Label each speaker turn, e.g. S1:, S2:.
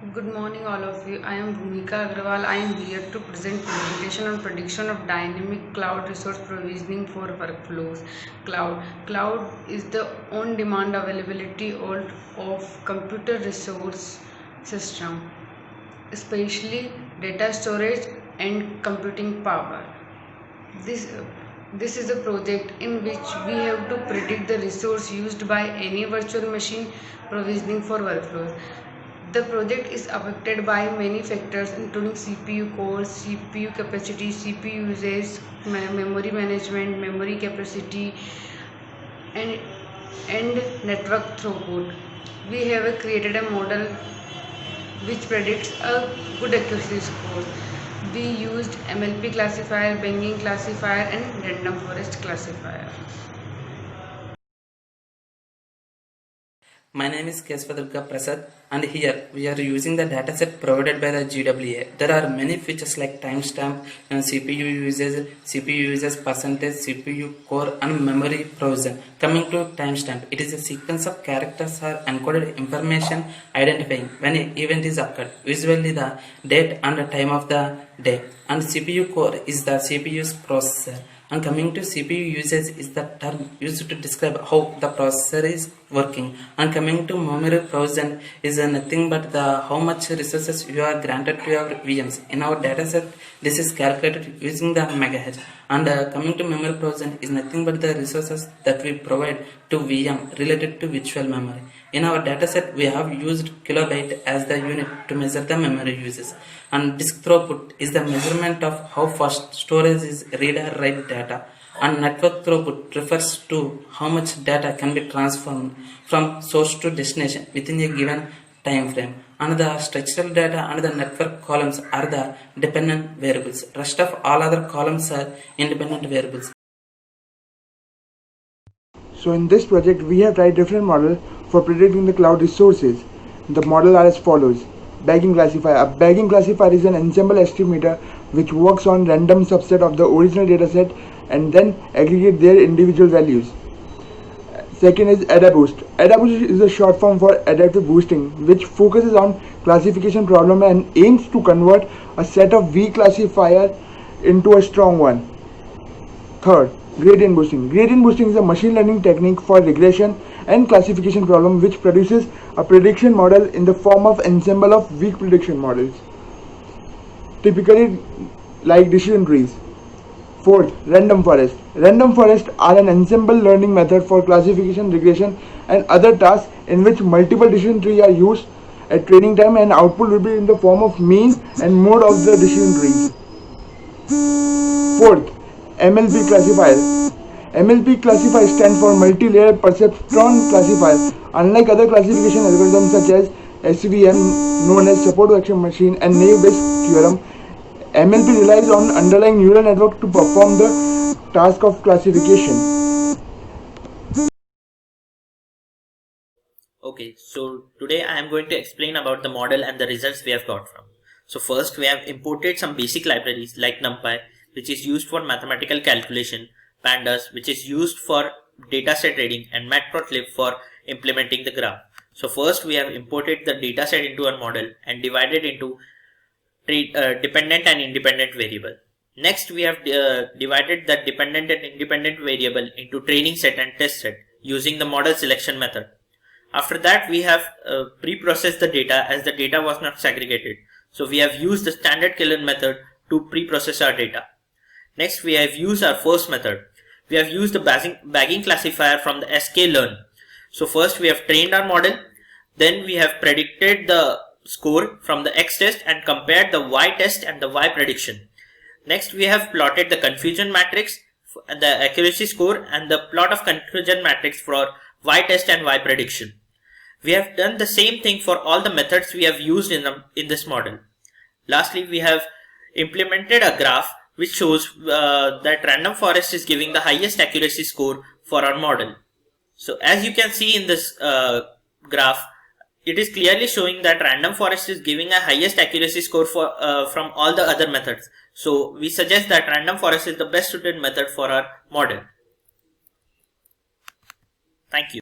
S1: Good morning, all of you. I am Bhumika Agrawal. I am here to present presentation on prediction of dynamic cloud resource provisioning for workflows. Cloud is the on-demand availability of computer resource system, especially data storage and computing power. This this is a project in which we have to predict the resource used by any virtual machine provisioning for workflows. The project is affected by many factors including CPU cores, CPU capacity, CPU usage, memory management, memory capacity, and network throughput. We have created a model which predicts a good accuracy score. We used MLP classifier, Banking classifier, and random forest classifier.
S2: My name is Keswadurga Prasad, and here we are using the dataset provided by the GWA. There are many features like timestamp, CPU usage percentage, CPU core, and memory provision. Coming to timestamp, it is a sequence of characters or encoded information identifying when an event is occurred, usually the date and the time of the day. And CPU core is the CPU's processor. And coming to CPU usage is the term used to describe how the processor is working. And coming to memory provision is nothing but the how much resources you are granted to your VMs. In our dataset, this is calculated using the megahertz. And coming to memory provision is nothing but the resources that we provide to VM related to virtual memory. In our dataset, we have used kilobyte as the unit to measure the memory uses. And disk throughput is the measurement of how fast storage is read or write data. And network throughput refers to how much data can be transformed from source to destination within a given time frame. And the structural data and the network columns are the dependent variables. Rest of all other columns are independent variables.
S3: So in this project, we have tried different models for predicting the cloud resources. The model are as follows. Bagging classifier. A bagging classifier is an ensemble estimator which works on random subset of the original dataset and then aggregate their individual values. Second is AdaBoost. AdaBoost is a short form for adaptive boosting, which focuses on classification problem and aims to convert a set of weak classifier into a strong one. Third, gradient boosting. Gradient boosting is a machine learning technique for regression and classification problem which produces a prediction model in the form of ensemble of weak prediction models, typically like decision trees. Fourth, random forest. Random forests are an ensemble learning method for classification, regression, and other tasks in which multiple decision trees are used at training time and output will be in the form of mean and mode of the decision trees. Fourth, MLP classifier. MLP classifier stands for Multilayer Perceptron classifier. Unlike other classification algorithms such as SVM, known as support vector machine, and naive-Bayes theorem, MLP relies on underlying neural network to perform the task of classification.
S4: Okay, so today I am going to explain about the model and the results we have got from. So first we have imported some basic libraries like NumPy, which is used for mathematical calculation, Pandas, which is used for dataset reading, and matplotlib for implementing the graph. So first we have imported the dataset into a model and divided into dependent and independent variable. Next we have divided the dependent and independent variable into training set and test set using the model selection method. After that we have pre-processed the data as the data was not segregated. So we have used the standard killer method to pre-process our data. Next we have used our first method. We have used the bagging classifier from the sklearn. So first we have trained our model, then we have predicted the score from the X test and compared the Y test and the Y prediction. Next we have plotted the confusion matrix, the accuracy score, and the plot of confusion matrix for Y test and Y prediction. We have done the same thing for all the methods we have used in this model. Lastly, we have implemented a graph which shows that random forest is giving the highest accuracy score for our model. So as you can see in this graph, it is clearly showing that random forest is giving a highest accuracy score for from all the other methods. So we suggest that random forest is the best suited method for our model. Thank you.